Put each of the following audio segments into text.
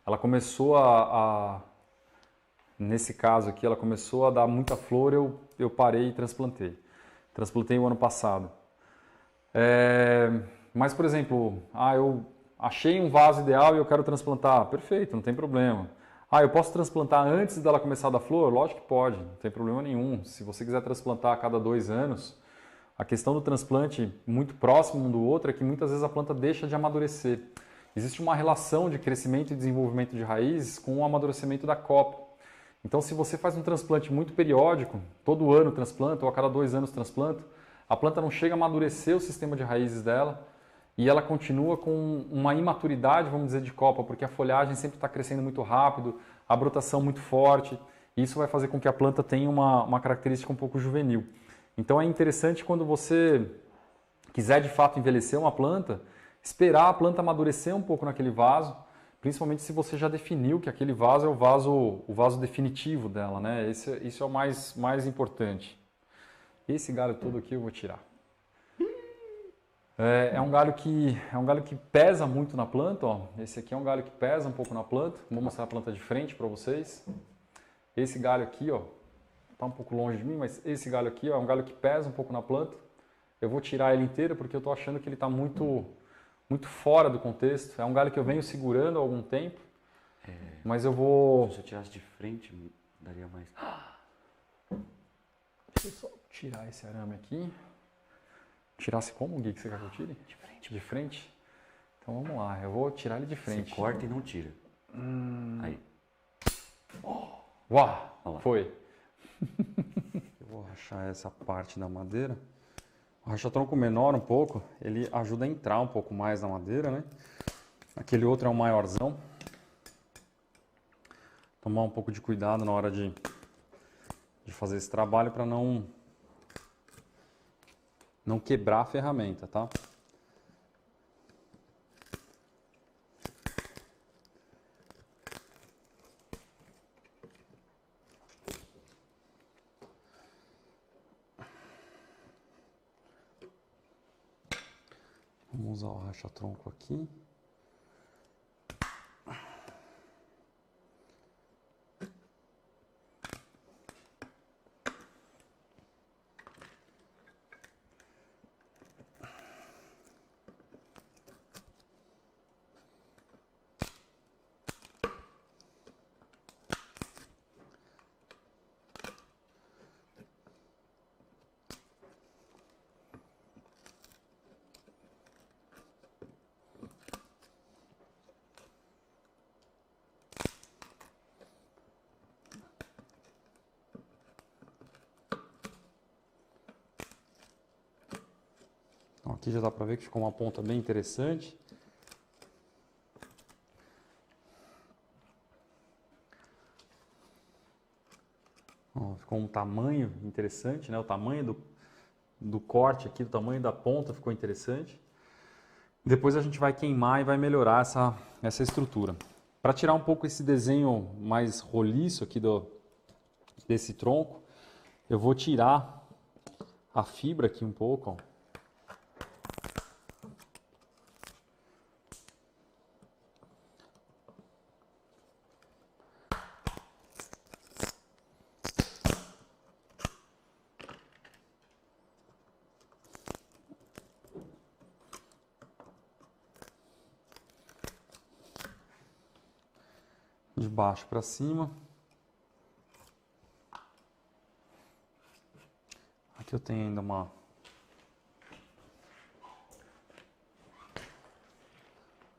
ela começou nesse caso aqui, ela começou a dar muita flor, eu parei e transplantei. Transplantei o ano passado. Mas, por exemplo, eu achei um vaso ideal e eu quero transplantar. Perfeito, não tem problema. Eu posso transplantar antes dela começar a dar flor? Lógico que pode, não tem problema nenhum. Se você quiser transplantar a cada 2 anos, a questão do transplante muito próximo um do outro é que muitas vezes a planta deixa de amadurecer. Existe uma relação de crescimento e desenvolvimento de raízes com o amadurecimento da copa. Então, se você faz um transplante muito periódico, todo ano transplanta ou a cada 2 anos transplanta, a planta não chega a amadurecer o sistema de raízes dela e ela continua com uma imaturidade, vamos dizer, de copa, porque a folhagem sempre está crescendo muito rápido, a brotação muito forte, e isso vai fazer com que a planta tenha uma característica um pouco juvenil. Então é interessante quando você quiser de fato envelhecer uma planta, esperar a planta amadurecer um pouco naquele vaso, principalmente se você já definiu que aquele vaso é o vaso definitivo dela, né? Isso é o mais importante. Esse galho todo aqui eu vou tirar. É um galho que pesa muito na planta, ó. Esse aqui é um galho que pesa um pouco na planta. Vou mostrar a planta de frente para vocês. Esse galho aqui, ó, tá um pouco longe de mim, mas esse galho aqui, ó, é um galho que pesa um pouco na planta. Eu vou tirar ele inteiro porque eu estou achando que ele está muito fora do contexto. É um galho que eu venho segurando há algum tempo, mas eu vou... Se eu tirasse de frente, daria mais... Deixa eu só tirar esse arame aqui. Tirasse como, Gui, que você quer que eu tire? De frente. De frente? Então vamos lá, eu vou tirar ele de frente. Você corta e não tira. Aí. Uau, foi. Eu vou rachar essa parte da madeira. O racha-tronco menor um pouco, ele ajuda a entrar um pouco mais na madeira, né? Aquele outro é um maiorzão. Tomar um pouco de cuidado na hora de fazer esse trabalho para não quebrar a ferramenta, tá? Vamos usar o racha-tronco aqui. Então, aqui já dá para ver que ficou uma ponta bem interessante. Ó, ficou um tamanho interessante, né? O tamanho do corte aqui, o tamanho da ponta ficou interessante. Depois a gente vai queimar e vai melhorar essa estrutura. Para tirar um pouco esse desenho mais roliço aqui desse tronco, eu vou tirar a fibra aqui um pouco, ó. De baixo para cima. Aqui eu tenho ainda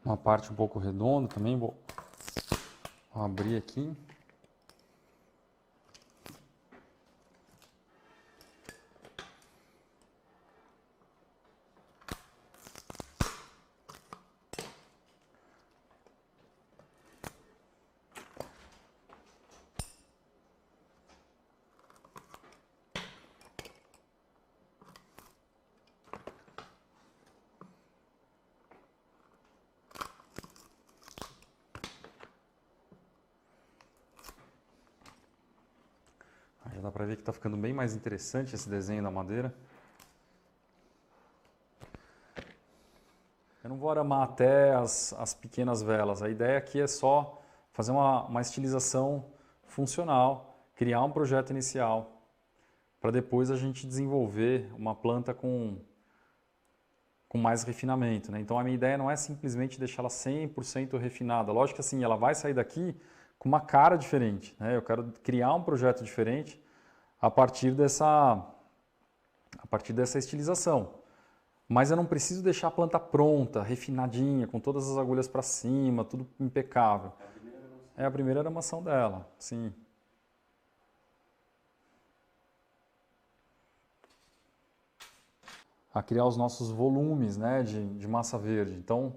uma parte um pouco redonda também, vou abrir aqui. Já dá para ver que está ficando bem mais interessante esse desenho da madeira. vou aramar até as pequenas velas. A ideia aqui é só fazer uma estilização funcional, criar um projeto inicial, para depois a gente desenvolver uma planta com mais refinamento, né? Então a minha ideia não é simplesmente deixá-la 100% refinada. Lógico que assim, ela vai sair daqui com uma cara diferente, né? Eu quero criar um projeto diferente a partir dessa estilização. Mas eu não preciso deixar a planta pronta, refinadinha, com todas as agulhas para cima, tudo impecável. É a primeira aramação dela, sim. A criar os nossos volumes, né, de massa verde. Então,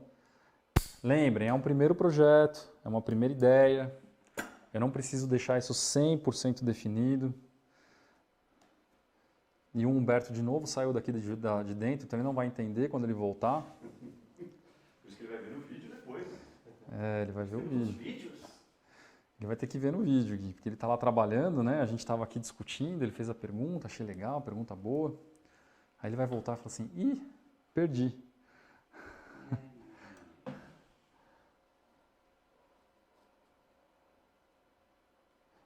lembrem, é um primeiro projeto, é uma primeira ideia. Eu não preciso deixar isso 100% definido. E o Humberto de novo saiu daqui de dentro, então ele não vai entender quando ele voltar. Por isso que ele vai ver no vídeo depois. É, ele vai ver o vídeo. Ele vai ter que ver no vídeo, Gui, porque ele está lá trabalhando, né? A gente estava aqui discutindo, ele fez a pergunta, achei legal, pergunta boa. Aí ele vai voltar e falar assim, ih, perdi.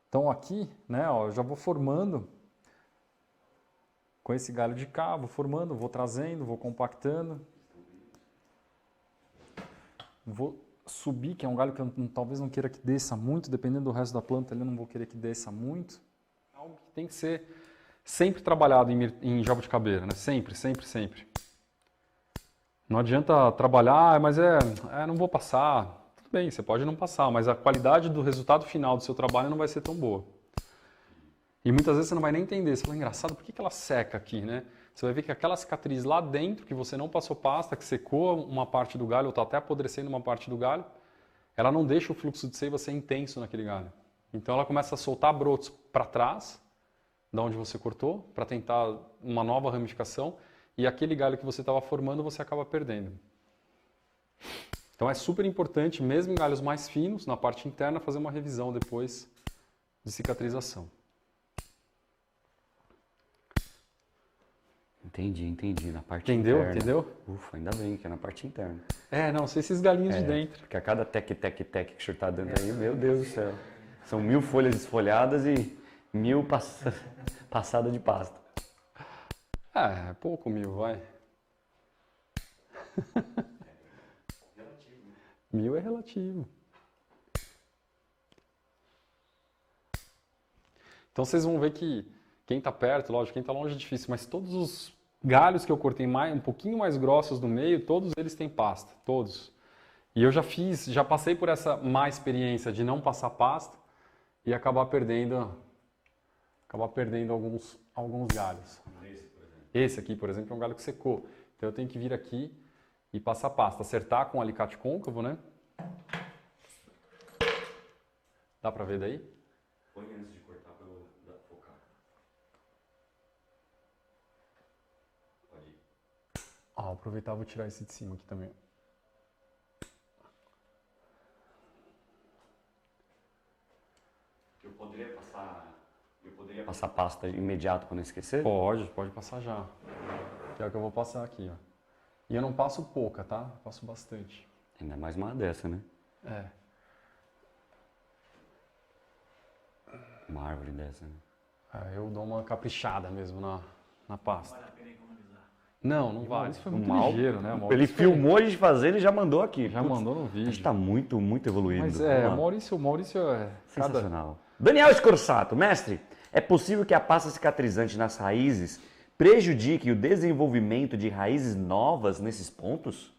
Então aqui, né, ó, eu já vou formando com esse galho de cá, vou formando, vou trazendo, vou compactando. Vou subir, que é um galho que eu talvez não queira que desça muito, dependendo do resto da planta, eu não vou querer que desça muito. Algo que tem que ser sempre trabalhado em jabuticabeira, né? Sempre, sempre, sempre. Não adianta trabalhar, mas não vou passar. Tudo bem, você pode não passar, mas a qualidade do resultado final do seu trabalho não vai ser tão boa. E muitas vezes você não vai nem entender. Você fala, engraçado, por que ela seca aqui, né? Você vai ver que aquela cicatriz lá dentro, que você não passou pasta, que secou uma parte do galho, ou está até apodrecendo uma parte do galho, ela não deixa o fluxo de seiva ser intenso naquele galho. Então ela começa a soltar brotos para trás, da onde você cortou, para tentar uma nova ramificação, e aquele galho que você estava formando, você acaba perdendo. Então é super importante, mesmo em galhos mais finos, na parte interna, fazer uma revisão depois de cicatrização. Entendi. Na parte Entendeu? interna. Entendeu? Ufa, ainda bem que é na parte interna. Não sei esses galinhos de dentro. Porque a cada tec que o senhor está dando aí, meu Deus do céu. São 1000 folhas desfolhadas e 1000 passadas de pasta. É pouco 1000, vai. 1000 é relativo. Então vocês vão ver que quem está perto, lógico, quem está longe é difícil, mas todos os galhos que eu cortei um pouquinho mais grossos no meio, todos eles têm pasta, todos. E eu já passei por essa má experiência de não passar pasta e acabar perdendo alguns galhos. Esse aqui, por exemplo, é um galho que secou. Então eu tenho que vir aqui e passar pasta, acertar com um alicate côncavo, né? Dá para ver daí? Põe antes de cortar para eu focar. Pode ir. Vou aproveitar e vou tirar esse de cima aqui também. Eu poderia passar pasta imediato para não esquecer? Pode passar já. Que é o que eu vou passar aqui, ó. E eu não passo pouca, tá? Eu passo bastante. Ainda mais uma dessa, né? Uma árvore dessa, né? Eu dou uma caprichada mesmo na pasta. Vale a pena economizar? Não vale. Isso foi muito ligeiro, né? Ele filmou a gente fazendo e já mandou aqui. Já mandou no vídeo. A gente está muito evoluído. Mas o Maurício é... Sensacional. Daniel Scorsato, mestre, é possível que a pasta cicatrizante nas raízes prejudique o desenvolvimento de raízes novas nesses pontos?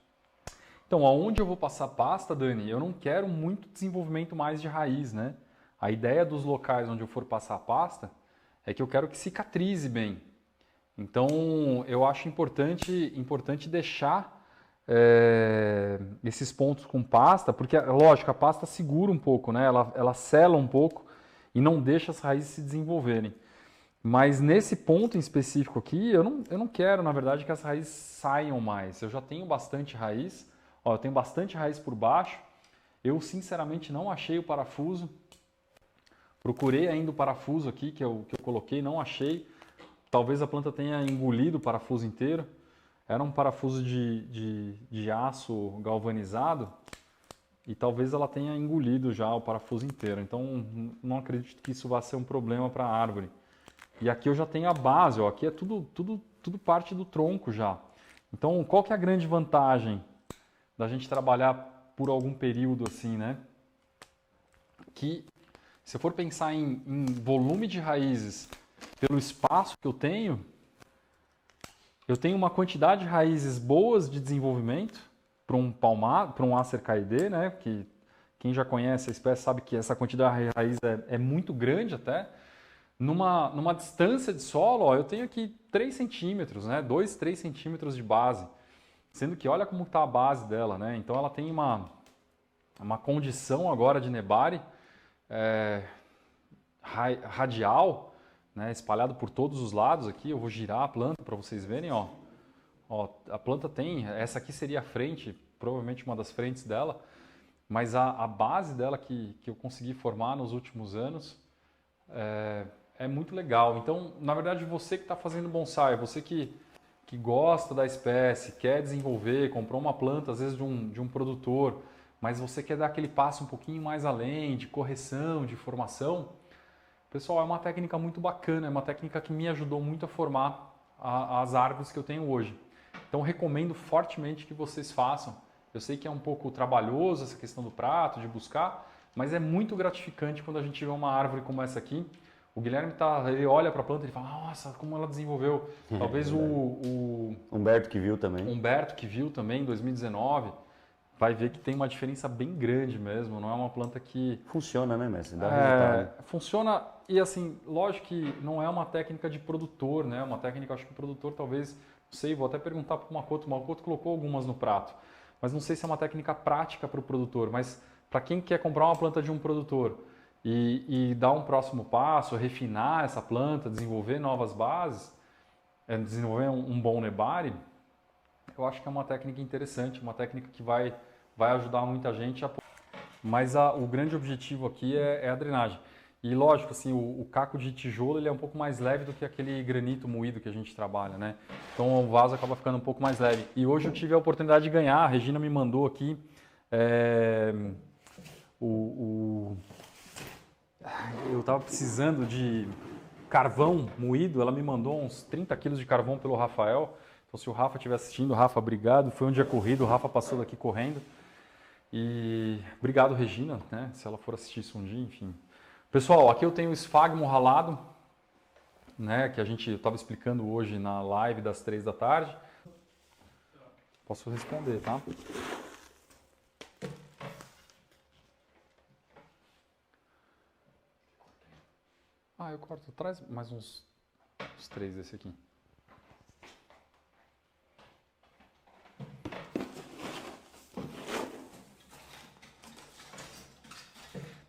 Então, aonde eu vou passar pasta, Dani, eu não quero muito desenvolvimento mais de raiz, né? A ideia dos locais onde eu for passar a pasta é que eu quero que cicatrize bem. Então, eu acho importante deixar esses pontos com pasta, porque, lógico, a pasta segura um pouco, né? Ela sela um pouco e não deixa as raízes se desenvolverem. Mas nesse ponto em específico aqui, eu não quero, na verdade, que as raízes saiam mais. Eu já tenho bastante raiz, eu tenho bastante raiz por baixo. Eu, sinceramente, não achei o parafuso. Procurei ainda o parafuso aqui que eu coloquei, não achei. Talvez a planta tenha engolido o parafuso inteiro. era um parafuso de aço galvanizado e talvez ela tenha engolido já o parafuso inteiro. Então não acredito que isso vá ser um problema para a árvore. E aqui eu já tenho a base, ó, aqui é tudo parte do tronco já. Então qual que é a grande vantagem da gente trabalhar por algum período assim, né? Que se eu for pensar em volume de raízes pelo espaço que eu tenho uma quantidade de raízes boas de desenvolvimento para um Acer KD, né? Que quem já conhece a espécie sabe que essa quantidade de raiz é muito grande até. Numa distância de solo, ó, eu tenho aqui 3 centímetros, né? 2, 3 centímetros de base. Sendo que olha como está a base dela, né? Então ela tem uma condição agora de nebare radial, né? Espalhado por todos os lados aqui. Eu vou girar a planta para vocês verem, ó. Ó, a planta tem, essa aqui seria a frente, provavelmente uma das frentes dela, mas a base dela que eu consegui formar nos últimos anos é muito legal. Então, na verdade, você que está fazendo bonsai, você que gosta da espécie, quer desenvolver, comprou uma planta, às vezes de um produtor, mas você quer dar aquele passo um pouquinho mais além, de correção, de formação, pessoal, é uma técnica muito bacana, é uma técnica que me ajudou muito a formar as árvores que eu tenho hoje. Então, recomendo fortemente que vocês façam. Eu sei que é um pouco trabalhoso essa questão do prato, de buscar, mas é muito gratificante quando a gente vê uma árvore como essa aqui. O Guilherme ele olha para a planta e fala, nossa, como ela desenvolveu. Talvez o Humberto que viu também. Humberto que viu também em 2019, vai ver que tem uma diferença bem grande mesmo. Não é uma planta que... Funciona, né, mestre? Dá resultado. Funciona e assim, lógico que não é uma técnica de produtor, né? Uma técnica, acho que o produtor talvez, não sei, vou até perguntar para o Makoto. O Makoto colocou algumas no prato, mas não sei se é uma técnica prática para o produtor, mas para quem quer comprar uma planta de um produtor e dar um próximo passo, refinar essa planta, desenvolver novas bases, desenvolver um bom nebare, eu acho que é uma técnica interessante, uma técnica que vai ajudar muita gente. Mas o grande objetivo aqui é a drenagem. E lógico, assim, o caco de tijolo ele é um pouco mais leve do que aquele granito moído que a gente trabalha, né? Então o vaso acaba ficando um pouco mais leve. E hoje eu tive a oportunidade de ganhar, a Regina me mandou aqui eu estava precisando de carvão moído, ela me mandou uns 30 quilos de carvão pelo Rafael. Então se o Rafa estiver assistindo, Rafa, obrigado. Foi um dia corrido, o Rafa passou daqui correndo. E obrigado, Regina, né? Se ela for assistir isso um dia, enfim. Pessoal, aqui eu tenho o esfagmo ralado, né? Que eu estava explicando hoje na live das 3 da tarde. Posso responder, tá? Eu corto. Traz mais uns 3 desse aqui.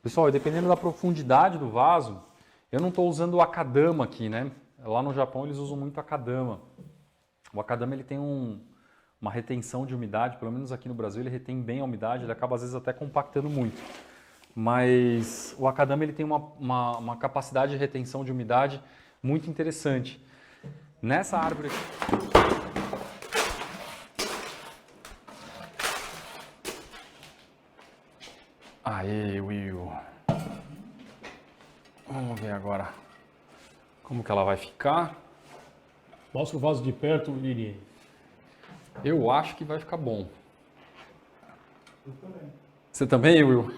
Pessoal, dependendo da profundidade do vaso, eu não estou usando o akadama aqui, né? Lá no Japão eles usam muito akadama. O akadama ele tem uma retenção de umidade, pelo menos aqui no Brasil ele retém bem a umidade, ele acaba às vezes até compactando muito. Mas o akadama ele tem uma capacidade de retenção de umidade muito interessante. Nessa árvore aqui... Aê, Will. Vamos ver agora como que ela vai ficar. Mostra o vaso de perto, Liri. Eu acho que vai ficar bom. Eu também. Você também, Will?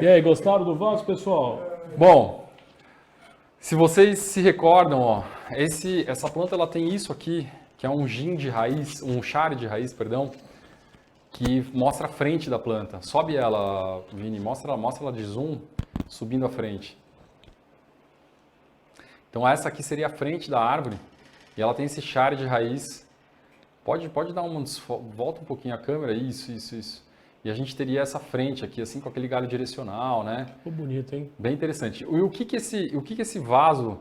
E aí, gostaram do vaso, pessoal? Bom, se vocês se recordam, ó, essa planta ela tem isso aqui, que é um gin de raiz, um chare de raiz, perdão, que mostra a frente da planta. Sobe ela, Vini, mostra ela de zoom, subindo a frente. Então essa aqui seria a frente da árvore, e ela tem esse chare de raiz. Pode dar volta um pouquinho a câmera, isso. E a gente teria essa frente aqui, assim, com aquele galho direcional, né? Ficou bonito, hein? Bem interessante. E o que esse vaso...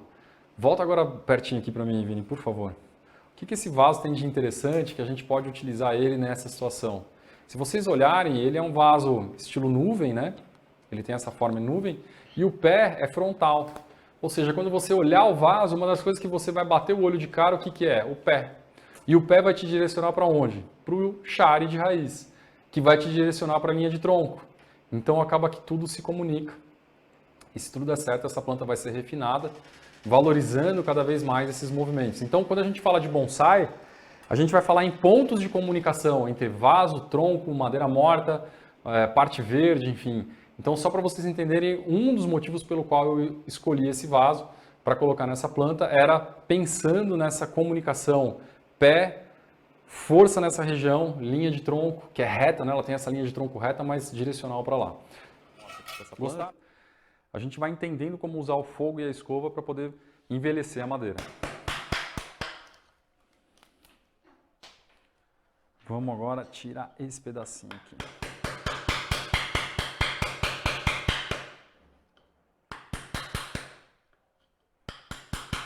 Volta agora pertinho aqui para mim, Vini, por favor. O que esse vaso tem de interessante que a gente pode utilizar ele nessa situação? Se vocês olharem, ele é um vaso estilo nuvem, né? Ele tem essa forma em nuvem. E o pé é frontal. Ou seja, quando você olhar o vaso, uma das coisas que você vai bater o olho de cara, o que é? O pé. E o pé vai te direcionar para onde? Para o chare de raiz, que vai te direcionar para a linha de tronco. Então acaba que tudo se comunica. E se tudo der certo, essa planta vai ser refinada, valorizando cada vez mais esses movimentos. Então, quando a gente fala de bonsai, a gente vai falar em pontos de comunicação entre vaso, tronco, madeira morta, parte verde, enfim. Então, só para vocês entenderem, um dos motivos pelo qual eu escolhi esse vaso para colocar nessa planta era pensando nessa comunicação pé, força nessa região, linha de tronco, que é reta, né? Ela tem essa linha de tronco reta, mas direcional para lá. Gostar? A gente vai entendendo como usar o fogo e a escova para poder envelhecer a madeira. Vamos agora tirar esse pedacinho aqui.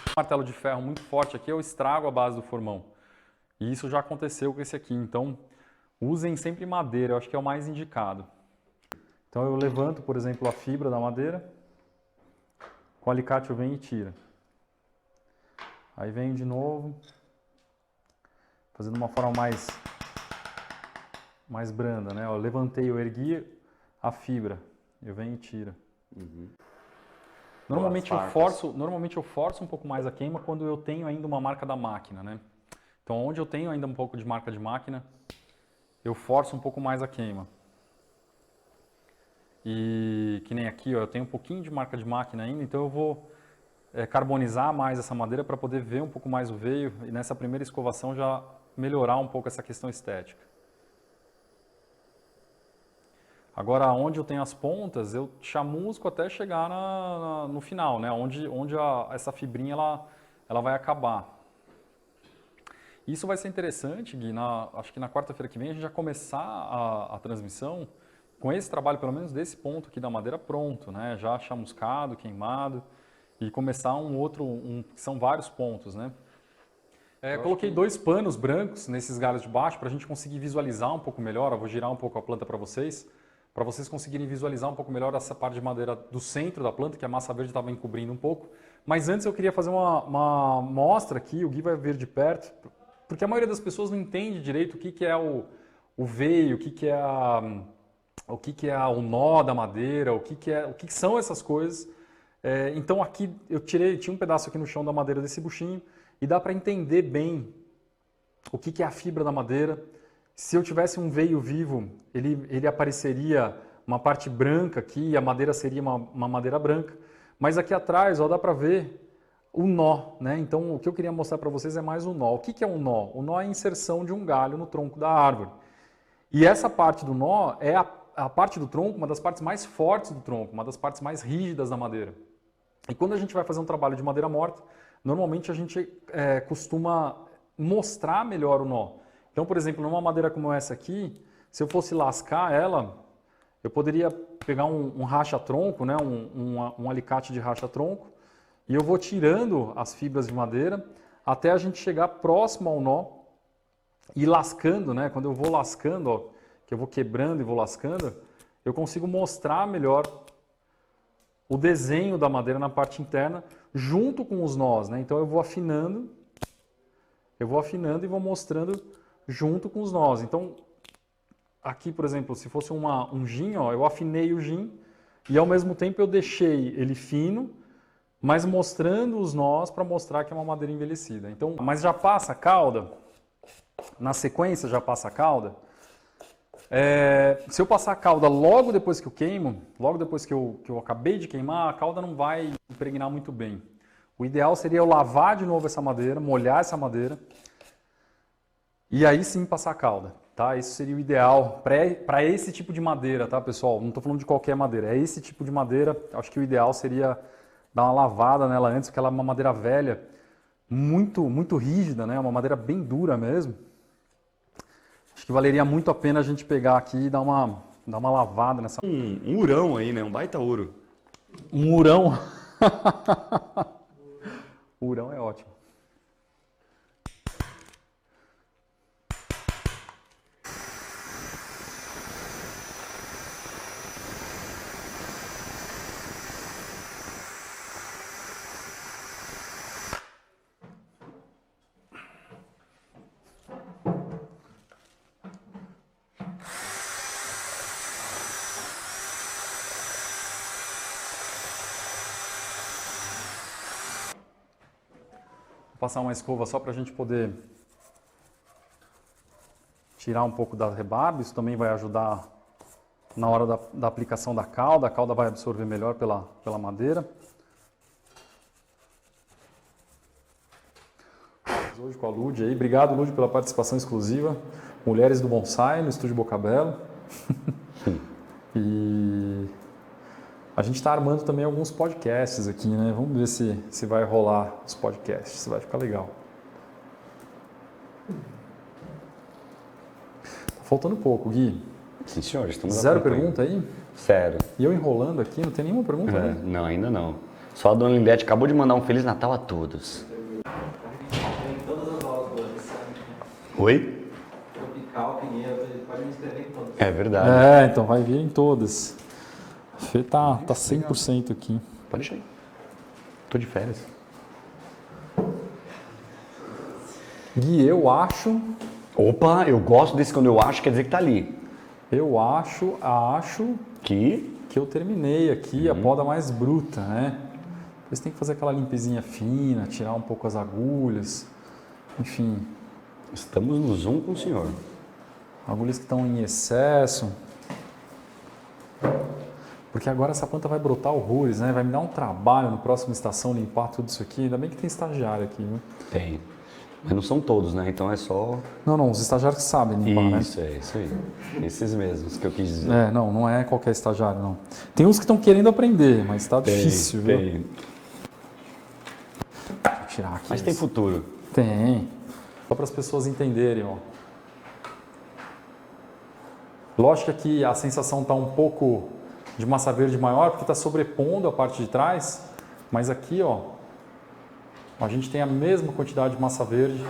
Um martelo de ferro muito forte aqui, eu estrago a base do formão. E isso já aconteceu com esse aqui, então usem sempre madeira, eu acho que é o mais indicado. Então eu levanto, por exemplo, a fibra da madeira, com o alicate eu venho e tiro. Aí venho de novo, fazendo uma forma mais branda, né? Eu levantei, eu ergui a fibra, eu venho e tiro. Normalmente eu forço um pouco mais a queima quando eu tenho ainda uma marca da máquina, né? Então onde eu tenho ainda um pouco de marca de máquina, eu forço um pouco mais a queima. E que nem aqui, ó, eu tenho um pouquinho de marca de máquina ainda, então eu vou carbonizar mais essa madeira para poder ver um pouco mais o veio e nessa primeira escovação já melhorar um pouco essa questão estética. Agora, onde eu tenho as pontas, eu chamusco até chegar no final, né? Onde essa fibrinha ela vai acabar. Isso vai ser interessante, Gui, acho que na quarta-feira que vem a gente já começar a transmissão com esse trabalho, pelo menos desse ponto aqui da madeira pronto, né? Já chamuscado, queimado, e começar são vários pontos, né? Coloquei 2 panos brancos nesses galhos de baixo para a gente conseguir visualizar um pouco melhor. Eu vou girar um pouco a planta para vocês conseguirem visualizar um pouco melhor essa parte de madeira do centro da planta, que a massa verde estava encobrindo um pouco. Mas antes eu queria fazer uma mostra aqui, o Gui vai ver de perto, porque a maioria das pessoas não entende direito o que é o veio, o que é o nó da madeira, o que são essas coisas. Então aqui tinha um pedaço aqui no chão da madeira desse buchinho e dá para entender bem o que é a fibra da madeira. Se eu tivesse um veio vivo, ele apareceria uma parte branca aqui e a madeira seria uma madeira branca. Mas aqui atrás, ó, dá para ver o nó, né? Então o que eu queria mostrar para vocês é mais o nó. O que é um nó? O nó é a inserção de um galho no tronco da árvore. E essa parte do nó é a parte do tronco, uma das partes mais fortes do tronco, uma das partes mais rígidas da madeira. E quando a gente vai fazer um trabalho de madeira morta, normalmente a gente costuma mostrar melhor o nó. Então, por exemplo, numa madeira como essa aqui, se eu fosse lascar ela, eu poderia pegar um racha-tronco, né, um alicate de racha-tronco, e eu vou tirando as fibras de madeira até a gente chegar próximo ao nó e lascando, né? Quando eu vou lascando, ó, que eu vou quebrando e vou lascando, eu consigo mostrar melhor o desenho da madeira na parte interna junto com os nós, né? Então eu vou afinando e vou mostrando junto com os nós. Então aqui, por exemplo, se fosse um gin, ó, eu afinei o gin e ao mesmo tempo eu deixei ele fino, mas mostrando os nós para mostrar que é uma madeira envelhecida. Então, mas já passa a cauda, na sequência já passa a cauda. Se eu passar a cauda logo depois que eu queimo, logo depois que eu acabei de queimar, a cauda não vai impregnar muito bem. O ideal seria eu lavar de novo essa madeira, molhar essa madeira e aí sim passar a cauda, tá? Isso seria o ideal para esse tipo de madeira, tá, pessoal? Não estou falando de qualquer madeira, é esse tipo de madeira. Acho que o ideal seria dar uma lavada nela antes, porque ela é uma madeira velha, muito, muito rígida, né? Uma madeira bem dura mesmo. Acho que valeria muito a pena a gente pegar aqui e dar uma lavada nessa... Um urão aí, né? Um baita ouro. Um urão? Urão é ótimo. passar uma escova só para a gente poder tirar um pouco da rebarba. Isso também vai ajudar na hora da aplicação da calda. A calda vai absorver melhor pela madeira. Hoje com a Lud aí. Obrigado, Lud, pela participação exclusiva. Mulheres do Bonsai no Estúdio Bocabelo. E a gente está armando também alguns podcasts aqui, né? Vamos ver se vai rolar os podcasts, vai ficar legal. Tá faltando pouco, Gui. Sim, senhor, estamos Zero acompanhando. pergunta aí? Sério. E eu enrolando aqui, não tem nenhuma pergunta, né? Não, ainda não. Só a dona Lindete acabou de mandar um Feliz Natal a todos. Oi? Tropical, Pinheiro, ele pode me inscrever em todos. É verdade. Então vai vir em todas. A Fê tá 100% aqui. Pode deixar aí. Tô de férias. Gui, eu acho Opa, eu gosto desse quando eu acho, quer dizer que tá ali. acho Que? que eu terminei aqui a poda mais bruta, né? Depois tem que fazer aquela limpezinha fina, tirar um pouco as agulhas, enfim, Estamos no Zoom com o senhor. agulhas que estão em excesso. Porque agora essa planta vai brotar horrores, né? Vai me dar um trabalho no próximo estação limpar tudo isso aqui. Ainda bem que tem estagiário aqui, viu? Tem. Mas não são todos, né? Então é só... Não, os estagiários que sabem limpar, Isso, é isso aí. Esses mesmos que eu quis dizer. né? Não é qualquer estagiário, não. Tem uns que estão querendo aprender, mas tá difícil, viu? Tem. Deixa eu tirar aqui. Mas tem futuro. Tem. Só para as pessoas entenderem, ó. Lógico que aqui a sensação está um pouco de massa verde maior, porque está sobrepondo a parte de trás, mas aqui, ó, a gente tem a mesma quantidade de massa verde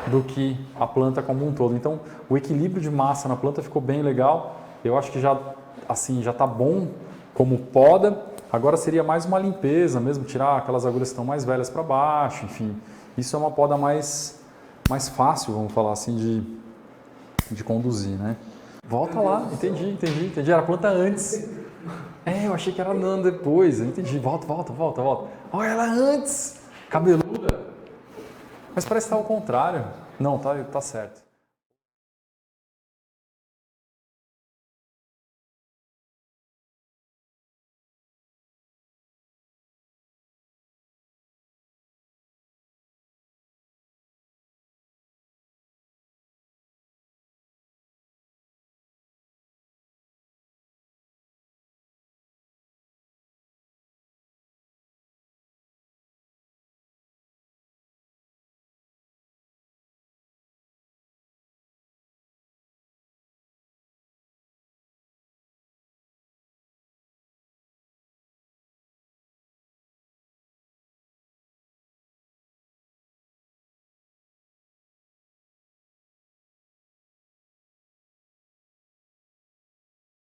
do que a planta como um todo. Então, o equilíbrio de massa na planta ficou bem legal. Eu acho que já está bom como poda. Agora seria mais uma limpeza mesmo, tirar aquelas agulhas que estão mais velhas para baixo, enfim. Isso é uma poda mais fácil, vamos falar assim, de conduzir, né? Volta lá, entendi. Era a planta antes. Eu achei que era não depois. Eu entendi. Volta. Olha ela antes. Cabeluda. Mas parece que tá ao contrário. Não, tá certo.